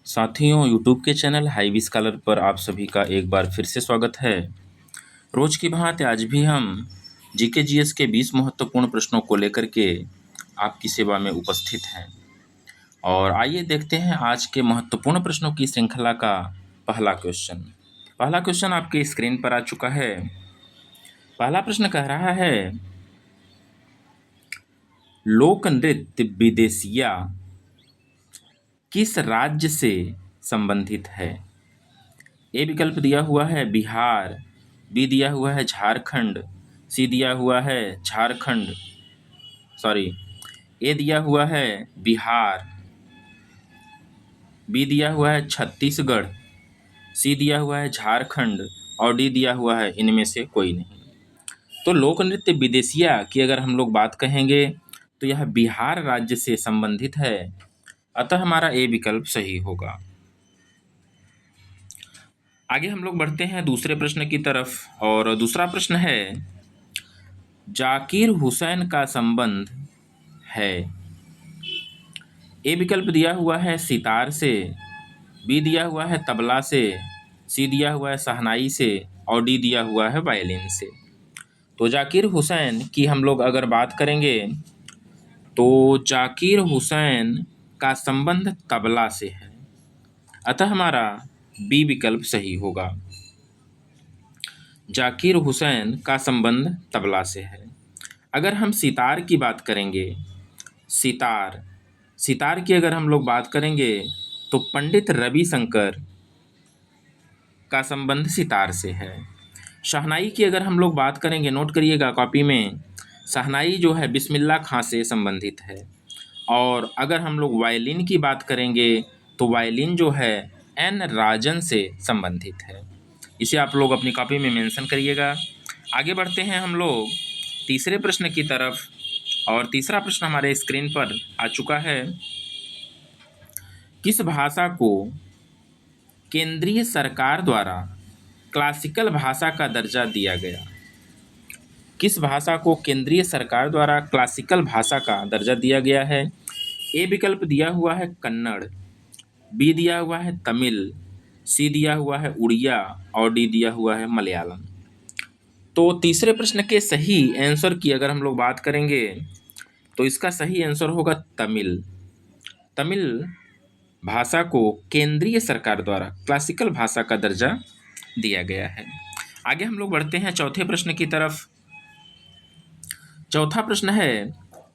साथियों, यूट्यूब के channel heavy scholar पर आप सभी का एक बार फिर से स्वागत है। रोज की भांति आज भी हम जीके जीएस के 20 महत्वपूर्ण प्रश्नों को लेकर के आपकी सेवा में उपस्थित हैं। और आइए देखते हैं आज के महत्वपूर्ण प्रश्नों की श्रृंखला का पहला क्वेश्चन। पहला क्वेश्चन आपके स्क्रीन पर आ चुका है। पहला प्रश्न कह रहा है, लोक नृत्य विदेशिया किस राज्य से संबंधित है? ए विकल्प दिया हुआ है बिहार, बी दिया हुआ है झारखंड, सी दिया हुआ है ए दिया हुआ है बिहार, बी दिया हुआ है छत्तीसगढ़, सी दिया हुआ है झारखंड और डी दिया हुआ है इनमें से कोई नहीं। तो लोक नृत्य विदेशिया की अगर हम लोग बात कहेंगे तो यह बिहार राज्य से संबंधित है, अतः हमारा ए विकल्प सही होगा। आगे हम लोग बढ़ते हैं दूसरे प्रश्न की तरफ और दूसरा प्रश्न है, जाकिर हुसैन का संबंध है। ए विकल्प दिया हुआ है सितार से, बी दिया हुआ है तबला से, सी दिया हुआ है शहनाई से और डी दिया हुआ है वायलिन से। तो जाकिर हुसैन की हम लोग अगर बात करेंगे तो जाकिर हुसैन का संबंध तबला से है, अतः हमारा बी विकल्प सही होगा। जाकिर हुसैन का संबंध तबला से है। अगर हम सितार की बात करेंगे, सितार की अगर हम लोग बात करेंगे तो पंडित रविशंकर का संबंध सितार से है। शहनाई की अगर हम लोग बात करेंगे, नोट करिएगा कॉपी में, शहनाई जो है बिस्मिल्लाह खां से संबंधित है। और अगर हम लोग वायलिन की बात करेंगे तो वायलिन जो है एन राजन से संबंधित है। इसे आप लोग अपनी कॉपी में मेंशन करिएगा। आगे बढ़ते हैं हम लोग तीसरे प्रश्न की तरफ और तीसरा प्रश्न हमारे स्क्रीन पर आ चुका है। किस भाषा को केंद्रीय सरकार द्वारा क्लासिकल भाषा का दर्जा दिया गया? किस भाषा को केंद्रीय सरकार द्वारा क्लासिकल भाषा का दर्जा दिया गया है? ए विकल्प दिया हुआ है कन्नड़, बी दिया हुआ है तमिल, सी दिया हुआ है उड़िया और डी दिया हुआ है मलयालम। तो तीसरे प्रश्न के सही आंसर की अगर हम लोग बात करेंगे तो इसका सही आंसर होगा तमिल। तमिल भाषा को केंद्रीय सरकार द्वारा क्लासिकल भाषा का दर्जा दिया गया है। आगे हम लोग बढ़ते हैं चौथे प्रश्न की तरफ। चौथा प्रश्न है,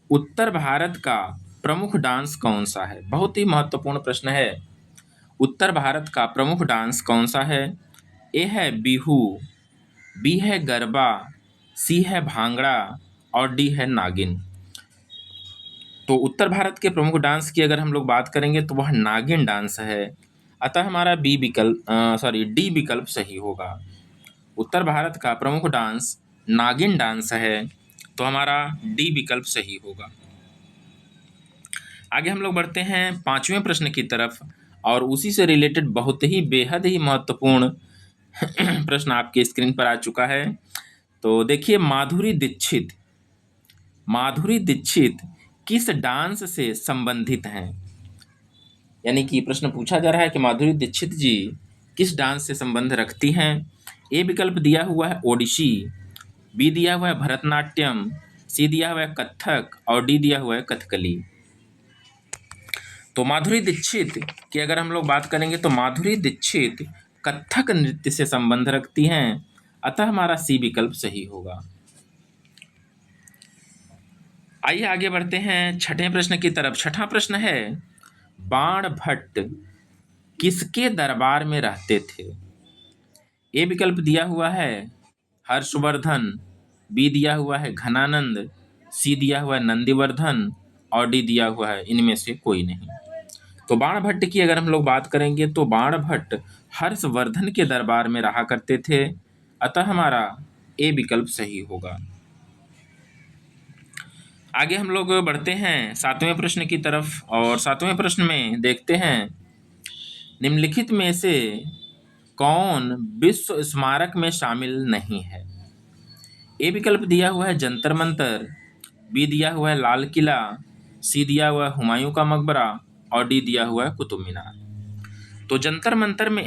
उत्तर भारत का प्रमुख डांस कौन सा है? बहुत ही महत्वपूर्ण प्रश्न है। उत्तर भारत का प्रमुख डांस कौन सा है? ए है बिहू, बी है गरबा, सी है भांगड़ा और डी है नागिन। तो उत्तर भारत के प्रमुख डांस की अगर हम लोग बात करेंगे तो वह नागिन डांस है, अतः हमारा डी विकल्प सही होगा। उत्तर भारत का प्रमुख डांस नागिन डांस है, तो हमारा डी विकल्प सही होगा। आगे हम लोग बढ़ते हैं पांचवें प्रश्न की तरफ और उसी से रिलेटेड बहुत ही बेहद ही महत्वपूर्ण प्रश्न आपके स्क्रीन पर आ चुका है। तो देखिए, माधुरी दीक्षित किस डांस से संबंधित हैं? यानी कि प्रश्न पूछा जा रहा है कि माधुरी दीक्षित जी किस डांस से संबंध रखती हैं। ए विकल्प दिया हुआ है ओडिसी, बी दिया हुआ है भरतनाट्यम, सी दिया हुआ है कथक और डी दिया हुआ है कथकली। तो माधुरी दीक्षित की अगर हम लोग बात करेंगे तो माधुरी दीक्षित कथक नृत्य से संबंध रखती हैं, अतः हमारा सी विकल्प सही होगा। आइए आगे बढ़ते हैं छठे प्रश्न की तरफ। छठा प्रश्न है, बाण भट्ट किसके दरबार में रहते थे? ए विकल्प दिया हुआ है हर्षवर्धन, बी दिया हुआ है घनानंद, सी दिया हुआ है नंदीवर्धन और डी दिया हुआ है इनमें से कोई नहीं। तो बाण भट्ट की अगर हम लोग बात करेंगे तो बाण भट्ट हर्षवर्धन के दरबार में रहा करते थे, अतः हमारा ए विकल्प सही होगा। आगे हम लोग बढ़ते हैं सातवें प्रश्न की तरफ और सातवें प्रश्न में देखते हैं, निम्नलिखित में से कौन विश्व स्मारक में शामिल नहीं है? ए विकल्प दिया हुआ है जंतर मंतर, बी दिया हुआ है लाल किला, सी दिया हुआ है हुमायूं का मकबरा और डी दिया हुआ है कुतुब मीनार। तो जंतर मंतर में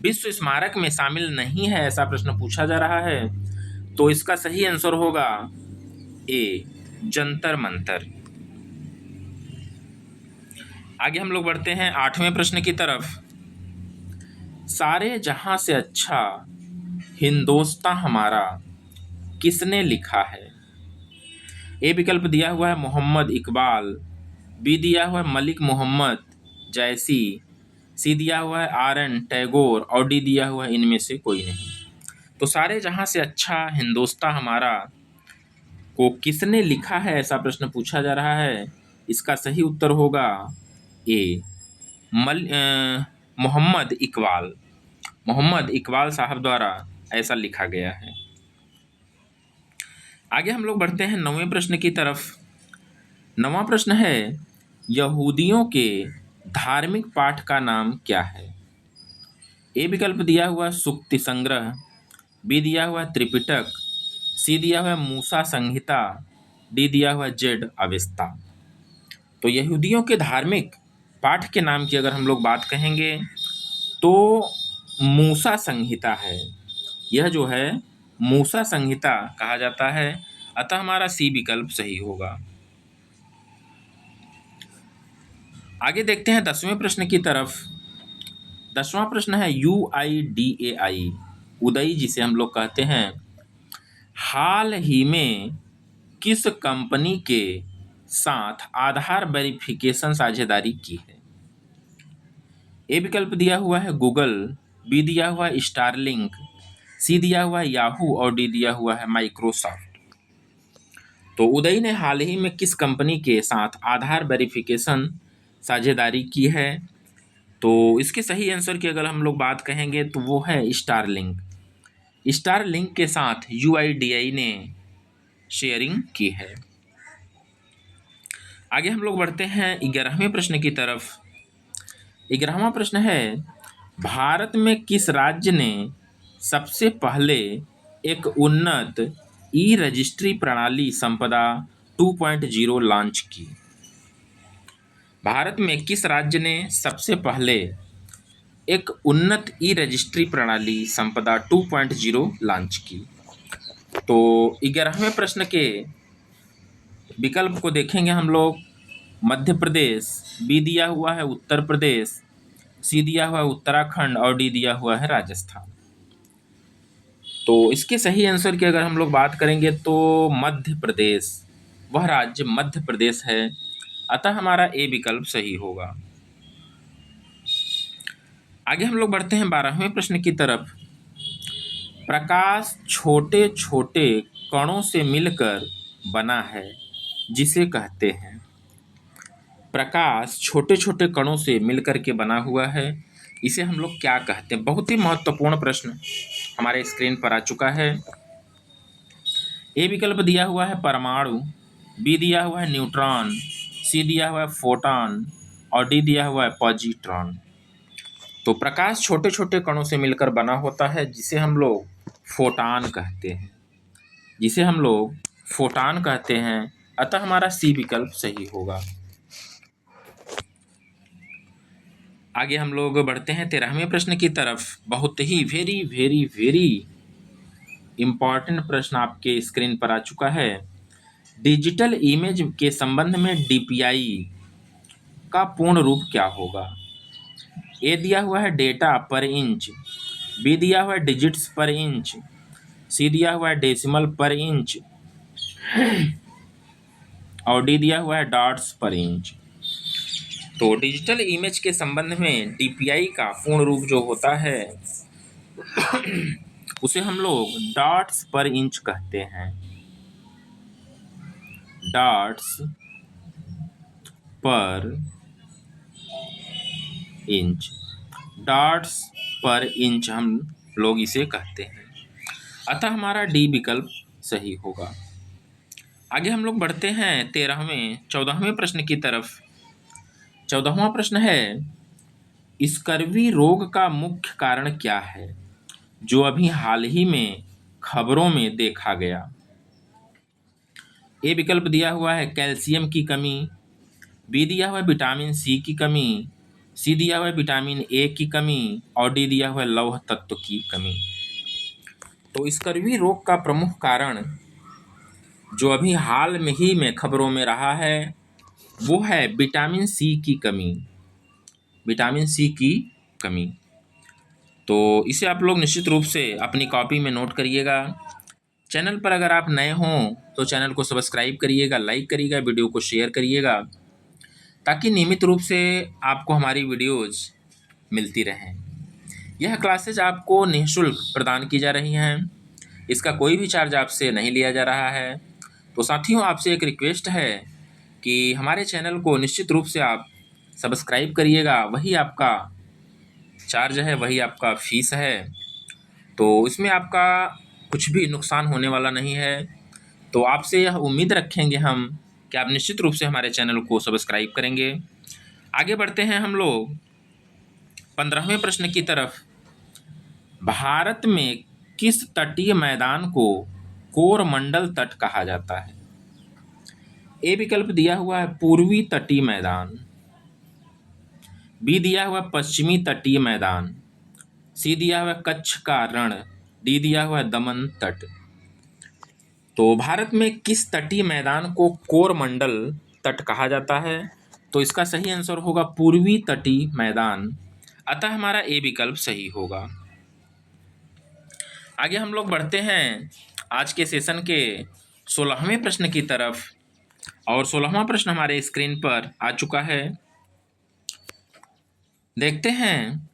विश्व स्मारक में शामिल नहीं है, ऐसा प्रश्न पूछा जा रहा है। तो इसका सही आंसर होगा ए, जंतर मंतर। आगे हम लोग बढ़ते हैं 8वें प्रश्न की तरफ। सारे जहां से अच्छा हिंदोस्तां हमारा किसने लिखा है? ए विकल्प दिया हुआ है मोहम्मद इकबाल, बी दिया हुआ है मलिक मोहम्मद जैसी, सी दिया हुआ है आर.एन. टैगोर और डी दिया हुआ है इनमें से कोई नहीं। तो सारे जहां से अच्छा हिंदोस्तां हमारा को किसने लिखा है, ऐसा प्रश्न पूछा जा रहा है। इसका सही उत्तर होगा ए, मोहम्मद इकबाल। मोहम्मद इकबाल साहब द्वारा ऐसा लिखा गया है। आगे हम लोग बढ़ते हैं 9वें प्रश्न की तरफ। 9वां प्रश्न है, यहूदियों के धार्मिक पाठ का नाम क्या है? ए विकल्प दिया हुआ सुक्ति संग्रह, बी दिया हुआ त्रिपिटक, सी दिया हुआ मूसा संहिता, डी दिया हुआ जेड अवेस्ता। तो यहूदियों के धार्मिक पाठ के नाम की अगर हम लोग बात कहेंगे तो मूसा संहिता है। यह जो है मूसा संहिता कहा जाता है, अतः हमारा सी विकल्प सही होगा। आगे देखते हैं 10वें प्रश्न की तरफ। 10वां प्रश्न है UIDAI, उदय जिसे हम लोग कहते हैं, हाल ही में किस कंपनी के साथ आधार वेरिफिकेशन साझेदारी की है? ए विकल्प दिया हुआ है गूगल, बी दिया हुआ है स्टारलिंक, सी दिया हुआ है याहू और डी दिया हुआ है माइक्रोसॉफ्ट। तो उदय ने हाल ही में किस कंपनी के साथ आधार वेरिफिकेशन साझेदारी की है? तो इसके सही आंसर की अगर हम लोग बात कहेंगे तो वो है स्टारलिंक। स्टारलिंक के साथ UIDAI ने शेयरिंग की है। आगे हम लोग बढ़ते हैं 11वें प्रश्न की तरफ। 11वां प्रश्न है, भारत में किस राज्य ने सबसे पहले एक उन्नत ई-रजिस्ट्री प्रणाली संपदा 2.0 लॉन्च की? भारत में किस राज्य ने सबसे पहले एक उन्नत ई-रजिस्ट्री प्रणाली संपदा 2.0 लॉन्च की? तो 11वें प्रश्न के विकल्प को देखेंगे हम लोग। मध्य प्रदेश, बी दिया हुआ है उत्तर प्रदेश, सी दिया हुआ है उत्तराखंड और डी दिया हुआ है राजस्थान। तो इसके सही आंसर की अगर हम लोग बात करेंगे तो मध्य प्रदेश, वह राज्य मध्य प्रदेश है, अतः हमारा ए विकल्प सही होगा। आगे हम लोग बढ़ते हैं 12वें प्रश्न की तरफ। प्रकाश छोटे छोटे कणों से मिलकर बना है जिसे कहते हैं? प्रकाश छोटे छोटे कणों से मिलकर के बना हुआ है, इसे हम लोग क्या कहते हैं? बहुत ही महत्वपूर्ण प्रश्न हमारे स्क्रीन पर आ चुका है। ए विकल्प दिया हुआ है परमाणु, बी दिया हुआ है न्यूट्रॉन, सी दिया हुआ है फोटॉन और डी दिया हुआ है पॉजिट्रॉन। तो प्रकाश छोटे छोटे कणों से मिलकर बना होता है जिसे हम लोग फोटॉन कहते हैं, जिसे हम लोग फोटॉन कहते हैं, अतः हमारा सी विकल्प सही होगा। आगे हम लोग बढ़ते हैं 13वें प्रश्न की तरफ। बहुत ही वेरी वेरी वेरी इम्पॉर्टेंट प्रश्न आपके स्क्रीन पर आ चुका है। डिजिटल इमेज के संबंध में DPI का पूर्ण रूप क्या होगा? ए दिया हुआ है डेटा पर इंच, बी दिया हुआ है डिजिट्स पर इंच, सी दिया हुआ है डेसिमल पर इंच और डी दिया हुआ है डॉट्स पर इंच। तो डिजिटल इमेज के संबंध में DPI का पूर्ण रूप जो होता है उसे हम लोग डॉट्स पर इंच कहते हैं। डॉट्स पर इंच, डॉट्स पर इंच हम लोग इसे कहते हैं, अतः हमारा डी विकल्प सही होगा। आगे हम लोग बढ़ते हैं 14वें प्रश्न की तरफ। 14वां प्रश्न है, स्कर्वी रोग का मुख्य कारण क्या है जो अभी हाल ही में खबरों में देखा गया? ए विकल्प दिया हुआ है कैल्शियम की कमी, बी दिया हुआ है विटामिन सी की कमी, सी दिया हुआ है विटामिन ए की कमी और डी दिया हुआ है लौह तत्व की कमी। तो स्कर्वी रोग का प्रमुख कारण जो अभी हाल में ही में खबरों में रहा है वो है विटामिन सी की कमी, विटामिन सी की कमी। तो इसे आप लोग निश्चित रूप से अपनी कॉपी में नोट करिएगा। चैनल पर अगर आप नए हों तो चैनल को सब्सक्राइब करिएगा, लाइक करिएगा, वीडियो को शेयर करिएगा ताकि नियमित रूप से आपको हमारी वीडियोज़ मिलती रहें। यह क्लासेज आपको निःशुल्क प्रदान की जा रही हैं, इसका कोई भी चार्ज आपसे नहीं लिया जा रहा है। तो साथियों, आपसे एक रिक्वेस्ट है कि हमारे चैनल को निश्चित रूप से आप सब्सक्राइब करिएगा, वही आपका चार्ज है, वही आपका फ़ीस है। तो इसमें आपका कुछ भी नुकसान होने वाला नहीं है। तो आपसे यह उम्मीद रखेंगे हम कि आप निश्चित रूप से हमारे चैनल को सब्सक्राइब करेंगे। आगे बढ़ते हैं हम लोग 15वें प्रश्न की तरफ। भारत में किस तटीय मैदान को कोरमंडल तट कहा जाता है? ए विकल्प दिया हुआ है पूर्वी तटीय मैदान, बी दिया हुआ है पश्चिमी तटीय मैदान, सी दिया हुआ है कच्छ का रण, डी दिया हुआ है दमन तट। तो भारत में किस तटीय मैदान को कोरमंडल तट कहा जाता है? तो इसका सही आंसर होगा पूर्वी तटीय मैदान, अतः हमारा ए विकल्प सही होगा। आगे हम लोग बढ़ते हैं आज के सेशन के 16वें प्रश्न की तरफ और 16वां प्रश्न हमारे स्क्रीन पर आ चुका है। देखते हैं,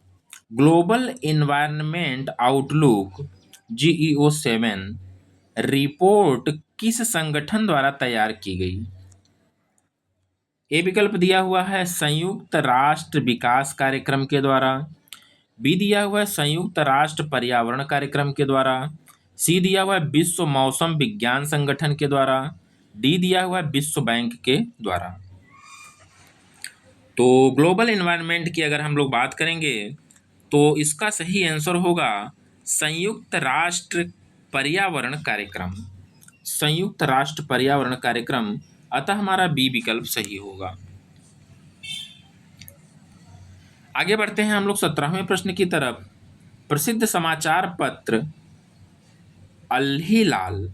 global environment outlook GEO7 report किस संगठन द्वारा तैयार की गई? ए विकल्प दिया हुआ है संयुक्त राष्ट्र विकास कार्यक्रम के द्वारा, बी दिया हुआ है संयुक्त राष्ट्र पर्यावरण कार्यक्रम के द्वारा, सी दिया हुआ है विश्व मौसम विज्ञान संगठन के द्वारा, डी दिया हुआ है विश्व बैंक के द्वारा। तो ग्लोबल इन्वायरमेंट की अगर हम लोग बात करेंगे तो इसका सही आंसर होगा संयुक्त राष्ट्र पर्यावरण कार्यक्रम, संयुक्त राष्ट्र पर्यावरण कार्यक्रम, अतः हमारा बी विकल्प सही होगा। आगे बढ़ते हैं हम लोग 17वें प्रश्न की तरफ। प्रसिद्ध समाचार पत्र अल हिलाल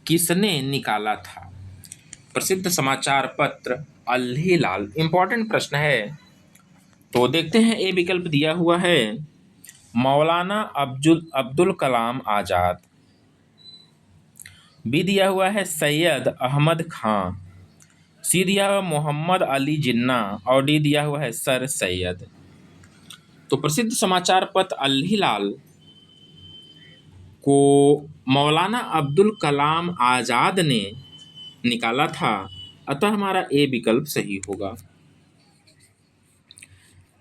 किसने निकाला था? प्रसिद्ध समाचार पत्र अल हिलाल, इंपॉर्टेंट प्रश्न है। तो देखते हैं, ए विकल्प दिया हुआ है मौलाना अब्दुल कलाम आज़ाद, बी दिया हुआ है सैयद अहमद खां, सी दिया हुआ मोहम्मद अली जिन्ना और डी दिया हुआ है सर सैयद। तो प्रसिद्ध समाचार पत्र अल हिलाल को मौलाना अब्दुल कलाम आज़ाद ने निकाला था, अतः हमारा ए विकल्प सही होगा।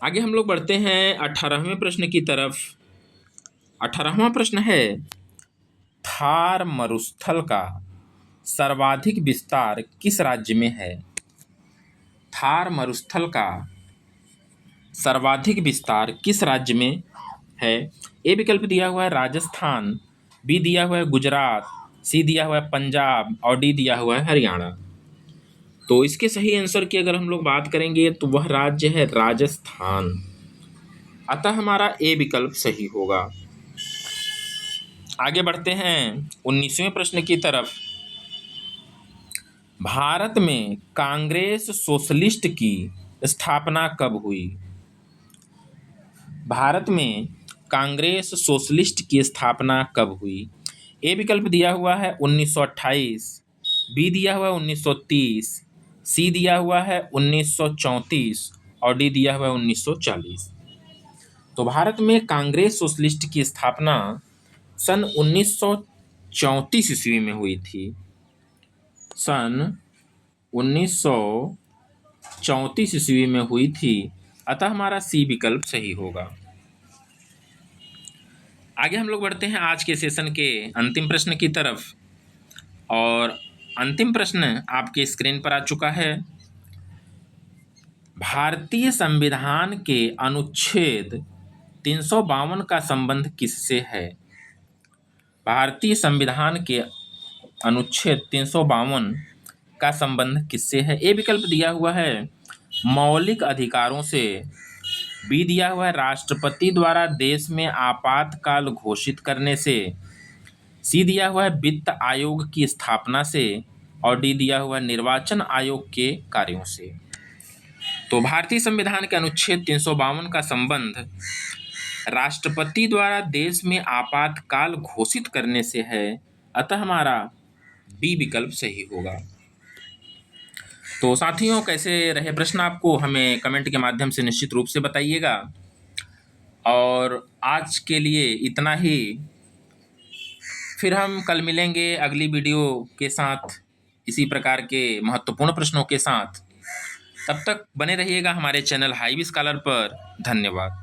आगे हम लोग बढ़ते हैं 18वें प्रश्न की तरफ। 18वां प्रश्न है, थार मरुस्थल का सर्वाधिक विस्तार किस राज्य में है? थार मरुस्थल का सर्वाधिक विस्तार किस राज्य में है? ए विकल्प दिया हुआ है राजस्थान, बी दिया हुआ है गुजरात, सी दिया हुआ है पंजाब और डी दिया हुआ है हरियाणा। तो इसके सही आंसर की अगर हम लोग बात करेंगे तो वह राज्य है राजस्थान, अतः हमारा ए विकल्प सही होगा। आगे बढ़ते हैं 19वें प्रश्न की तरफ। भारत में कांग्रेस सोशलिस्ट की स्थापना कब हुई? भारत में कांग्रेस सोशलिस्ट की स्थापना कब हुई? ए विकल्प दिया हुआ है 1928, बी दिया हुआ है 1930, सी दिया हुआ है 1934 और डी दिया हुआ है 1940। तो भारत में कांग्रेस सोशलिस्ट की स्थापना सन 1934 ईस्वी में हुई थी, सन 1934 ईस्वी में हुई थी, अतः हमारा सी विकल्प सही होगा। आगे हम लोग बढ़ते हैं आज के सेशन के अंतिम प्रश्न की तरफ और अंतिम प्रश्न आपके स्क्रीन पर आ चुका है। भारतीय संविधान के अनुच्छेद 352 का संबंध किससे है? भारतीय संविधान के अनुच्छेद 352 का संबंध किससे है? ए विकल्प दिया हुआ है मौलिक अधिकारों से। बी दिया हुआ है राष्ट्रपति द्वारा देश में आपातकाल घोषित करने से। सी दिया हुआ है वित्त आयोग की स्थापना से। और डी दिया हुआ है निर्वाचन आयोग के कार्यों से। तो भारतीय संविधान के अनुच्छेद 352 का संबंध राष्ट्रपति द्वारा देश में आपातकाल घोषित करने से है, अतः हमारा बी विकल्प सही होगा। तो साथियों, कैसे रहे प्रश्न आपको हमें कमेंट के माध्यम से निश्चित रूप से बताइएगा। और आज के लिए इतना ही, फिर हम कल मिलेंगे अगली वीडियो के साथ इसी प्रकार के महत्वपूर्ण प्रश्नों के साथ। तब तक बने रहिएगा हमारे चैनल हाईवी स्कॉलर पर। धन्यवाद।